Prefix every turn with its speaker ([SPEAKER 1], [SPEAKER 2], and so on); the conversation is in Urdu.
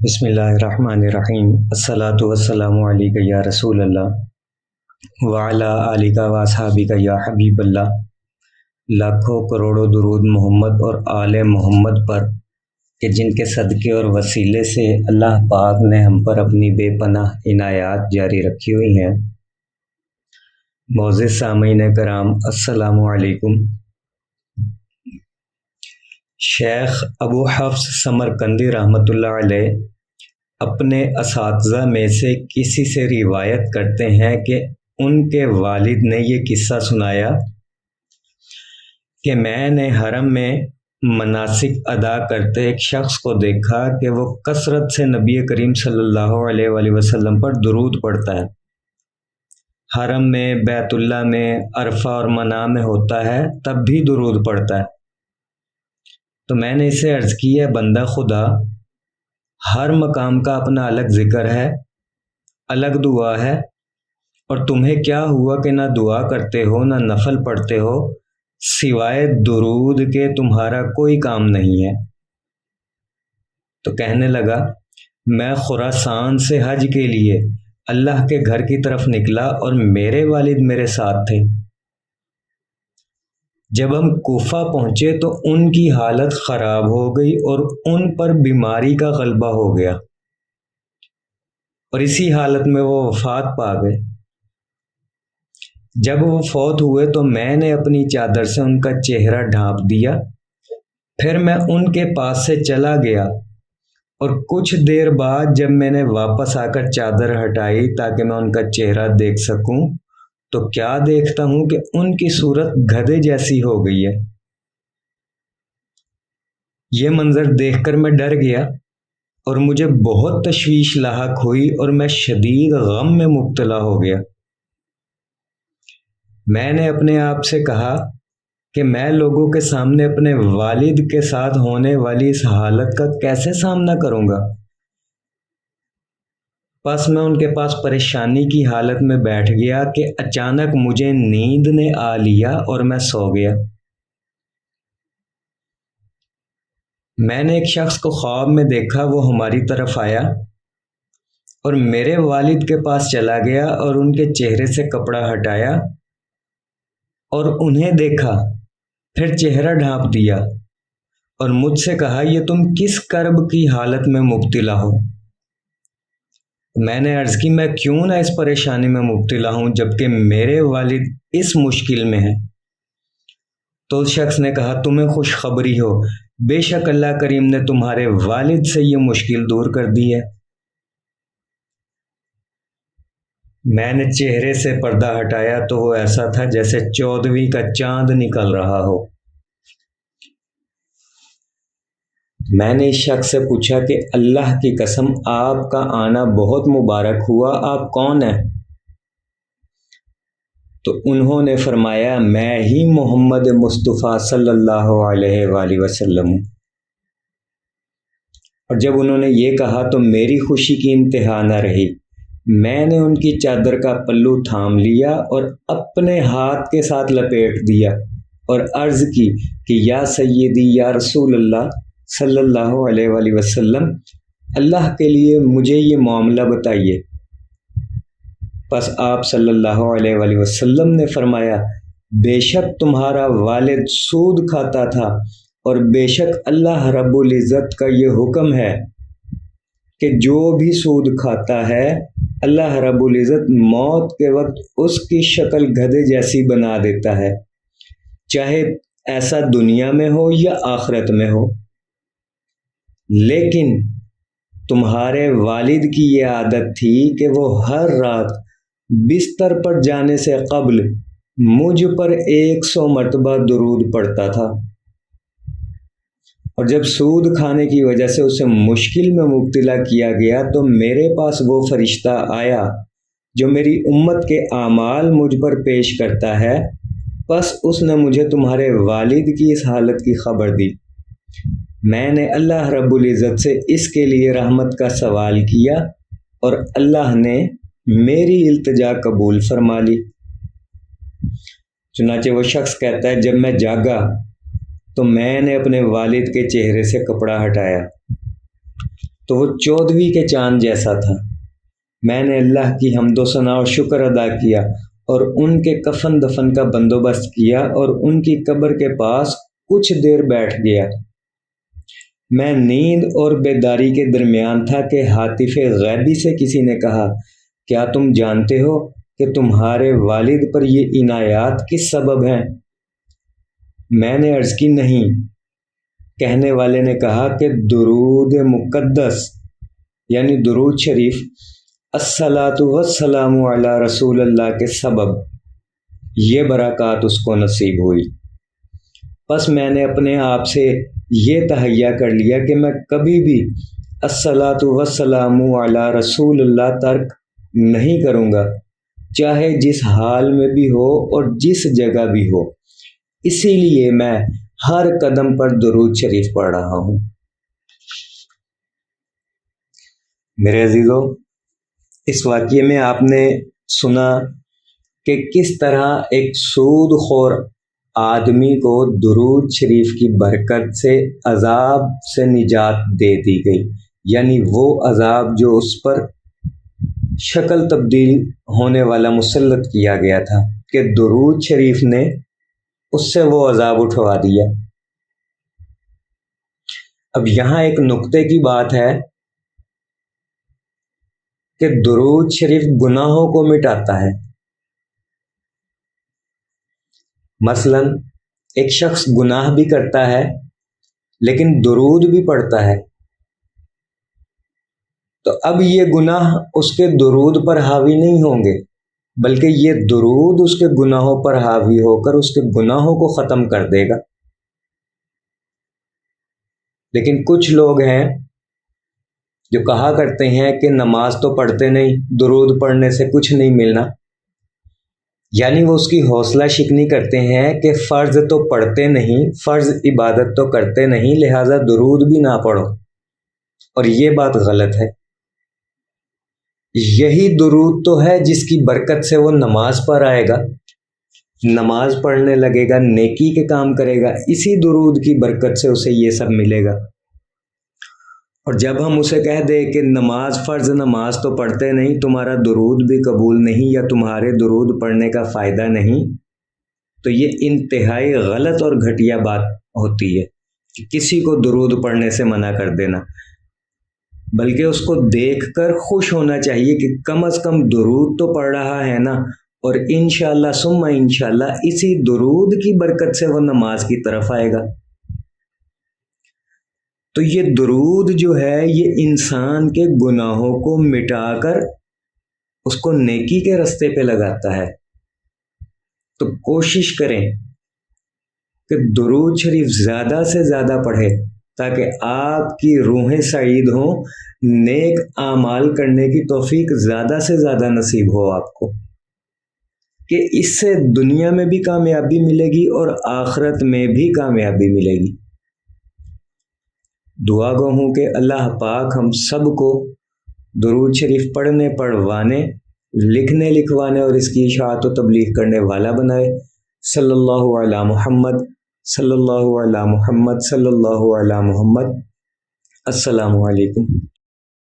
[SPEAKER 1] بسم اللہ الرحمن الرحیم الصلاۃ والسلام علیک یا رسول اللہ وعلی آلک و اصحابک یا حبیب اللہ۔ لاکھوں کروڑوں درود محمد اور آل محمد پر کہ جن کے صدقے اور وسیلے سے اللہ پاک نے ہم پر اپنی بے پناہ عنایات جاری رکھی ہوئی ہیں۔ معزز سامعین کرام، السلام علیکم۔ شیخ ابو حفص سمرقندی رحمۃ اللہ علیہ اپنے اساتذہ میں سے کسی سے روایت کرتے ہیں کہ ان کے والد نے یہ قصہ سنایا کہ میں نے حرم میں مناسک ادا کرتے ایک شخص کو دیکھا کہ وہ کثرت سے نبی کریم صلی اللہ علیہ وآلہ وسلم پر درود پڑھتا ہے۔ حرم میں، بیت اللہ میں، عرفہ اور منی میں ہوتا ہے تب بھی درود پڑھتا ہے۔ تو میں نے اسے عرض کی ہے بندہ خدا، ہر مقام کا اپنا الگ ذکر ہے، الگ دعا ہے، اور تمہیں کیا ہوا کہ نہ دعا کرتے ہو نہ نفل پڑھتے ہو، سوائے درود کے تمہارا کوئی کام نہیں ہے۔ تو کہنے لگا میں خراسان سے حج کے لیے اللہ کے گھر کی طرف نکلا اور میرے والد میرے ساتھ تھے۔ جب ہم کوفہ پہنچے تو ان کی حالت خراب ہو گئی اور ان پر بیماری کا غلبہ ہو گیا، اور اسی حالت میں وہ وفات پا گئے۔ جب وہ فوت ہوئے تو میں نے اپنی چادر سے ان کا چہرہ ڈھانپ دیا، پھر میں ان کے پاس سے چلا گیا، اور کچھ دیر بعد جب میں نے واپس آ کر چادر ہٹائی تاکہ میں ان کا چہرہ دیکھ سکوں تو کیا دیکھتا ہوں کہ ان کی صورت گدھے جیسی ہو گئی ہے۔ یہ منظر دیکھ کر میں ڈر گیا اور مجھے بہت تشویش لاحق ہوئی اور میں شدید غم میں مبتلا ہو گیا۔ میں نے اپنے آپ سے کہا کہ میں لوگوں کے سامنے اپنے والد کے ساتھ ہونے والی اس حالت کا کیسے سامنا کروں گا؟ پس میں ان کے پاس پریشانی کی حالت میں بیٹھ گیا کہ اچانک مجھے نیند نے آ لیا اور میں سو گیا۔ میں نے ایک شخص کو خواب میں دیکھا، وہ ہماری طرف آیا اور میرے والد کے پاس چلا گیا اور ان کے چہرے سے کپڑا ہٹایا اور انہیں دیکھا، پھر چہرہ ڈھانپ دیا اور مجھ سے کہا یہ تم کس کرب کی حالت میں مبتلا ہو؟ میں نے عرض کی میں کیوں نہ اس پریشانی میں مبتلا ہوں جبکہ میرے والد اس مشکل میں ہیں۔ تو اس شخص نے کہا تمہیں خوشخبری ہو، بے شک اللہ کریم نے تمہارے والد سے یہ مشکل دور کر دی ہے۔ میں نے چہرے سے پردہ ہٹایا تو وہ ایسا تھا جیسے 14ویں کا چاند نکل رہا ہو۔ میں نے اس شخص سے پوچھا کہ اللہ کی قسم آپ کا آنا بہت مبارک ہوا، آپ کون ہیں؟ تو انہوں نے فرمایا میں ہی محمد مصطفیٰ صلی اللہ علیہ وآلہ وسلم ہوں۔ اور جب انہوں نے یہ کہا تو میری خوشی کی انتہا نہ رہی۔ میں نے ان کی چادر کا پلو تھام لیا اور اپنے ہاتھ کے ساتھ لپیٹ دیا اور عرض کی کہ یا سیدی یا رسول اللہ صلی اللہ علیہ وآلہ وسلم، اللہ کے لیے مجھے یہ معاملہ بتائیے۔ پس آپ صلی اللہ علیہ وآلہ وسلم نے فرمایا بے شک تمہارا والد سود کھاتا تھا، اور بے شک اللہ رب العزت کا یہ حکم ہے کہ جو بھی سود کھاتا ہے اللہ رب العزت موت کے وقت اس کی شکل گدھے جیسی بنا دیتا ہے، چاہے ایسا دنیا میں ہو یا آخرت میں ہو۔ لیکن تمہارے والد کی یہ عادت تھی کہ وہ ہر رات بستر پر جانے سے قبل مجھ پر 100 مرتبہ درود پڑھتا تھا، اور جب سود کھانے کی وجہ سے اسے مشکل میں مبتلا کیا گیا تو میرے پاس وہ فرشتہ آیا جو میری امت کے اعمال مجھ پر پیش کرتا ہے، پس اس نے مجھے تمہارے والد کی اس حالت کی خبر دی۔ میں نے اللہ رب العزت سے اس کے لیے رحمت کا سوال کیا اور اللہ نے میری التجا قبول فرما لی۔ چنانچہ وہ شخص کہتا ہے جب میں جاگا تو میں نے اپنے والد کے چہرے سے کپڑا ہٹایا تو وہ 14ویں کے چاند جیسا تھا۔ میں نے اللہ کی حمد و ثنا اور شکر ادا کیا اور ان کے کفن دفن کا بندوبست کیا اور ان کی قبر کے پاس کچھ دیر بیٹھ گیا۔ میں نیند اور بیداری کے درمیان تھا کہ ہاتف غیبی سے کسی نے کہا، کیا تم جانتے ہو کہ تمہارے والد پر یہ عنایات کس سبب ہیں؟ میں نے عرض کی، نہیں۔ کہنے والے نے کہا کہ درود مقدس یعنی درود شریف، الصلاۃ والسلام علی رسول اللہ کے سبب یہ برکات اس کو نصیب ہوئی۔ پس میں نے اپنے آپ سے یہ تہیہ کر لیا کہ میں کبھی بھی الصلاۃ والسلام علی رسول اللہ ترک نہیں کروں گا، چاہے جس حال میں بھی ہو اور جس جگہ بھی ہو۔ اسی لیے میں ہر قدم پر درود شریف پڑھ رہا ہوں۔ میرے عزیزو، اس واقعے میں آپ نے سنا کہ کس طرح ایک سود خور آدمی کو درود شریف کی برکت سے عذاب سے نجات دے دی گئی، یعنی وہ عذاب جو اس پر شکل تبدیل ہونے والا مسلط کیا گیا تھا کہ درود شریف نے اس سے وہ عذاب اٹھوا دیا۔ اب یہاں ایک نقطے کی بات ہے کہ درود شریف گناہوں کو مٹاتا ہے۔ مثلا ایک شخص گناہ بھی کرتا ہے لیکن درود بھی پڑھتا ہے، تو اب یہ گناہ اس کے درود پر حاوی نہیں ہوں گے، بلکہ یہ درود اس کے گناہوں پر حاوی ہو کر اس کے گناہوں کو ختم کر دے گا۔ لیکن کچھ لوگ ہیں جو کہا کرتے ہیں کہ نماز تو پڑھتے نہیں، درود پڑھنے سے کچھ نہیں ملنا، یعنی وہ اس کی حوصلہ شکنی کرتے ہیں کہ فرض تو پڑھتے نہیں، فرض عبادت تو کرتے نہیں، لہٰذا درود بھی نہ پڑھو، اور یہ بات غلط ہے۔ یہی درود تو ہے جس کی برکت سے وہ نماز پڑھ آئے گا، نماز پڑھنے لگے گا، نیکی کے کام کرے گا، اسی درود کی برکت سے اسے یہ سب ملے گا۔ اور جب ہم اسے کہہ دیں کہ نماز فرض نماز تو پڑھتے نہیں، تمہارا درود بھی قبول نہیں یا تمہارے درود پڑھنے کا فائدہ نہیں، تو یہ انتہائی غلط اور گھٹیا بات ہوتی ہے کہ کسی کو درود پڑھنے سے منع کر دینا، بلکہ اس کو دیکھ کر خوش ہونا چاہیے کہ کم از کم درود تو پڑھ رہا ہے نا، اور انشاءاللہ ثم انشاءاللہ اسی درود کی برکت سے وہ نماز کی طرف آئے گا۔ تو یہ درود جو ہے یہ انسان کے گناہوں کو مٹا کر اس کو نیکی کے رستے پہ لگاتا ہے۔ تو کوشش کریں کہ درود شریف زیادہ سے زیادہ پڑھیں تاکہ آپ کی روحیں سعید ہوں، نیک اعمال کرنے کی توفیق زیادہ سے زیادہ نصیب ہو آپ کو، کہ اس سے دنیا میں بھی کامیابی ملے گی اور آخرت میں بھی کامیابی ملے گی۔ دعا گو ہوں کہ اللہ پاک ہم سب کو درود شریف پڑھنے، پڑھوانے، لکھنے، لکھوانے اور اس کی اشاعت و تبلیغ کرنے والا بنائے۔ صلی اللہ علی محمد، صلی اللہ علی محمد، صلی اللہ علی محمد۔ السلام علیکم۔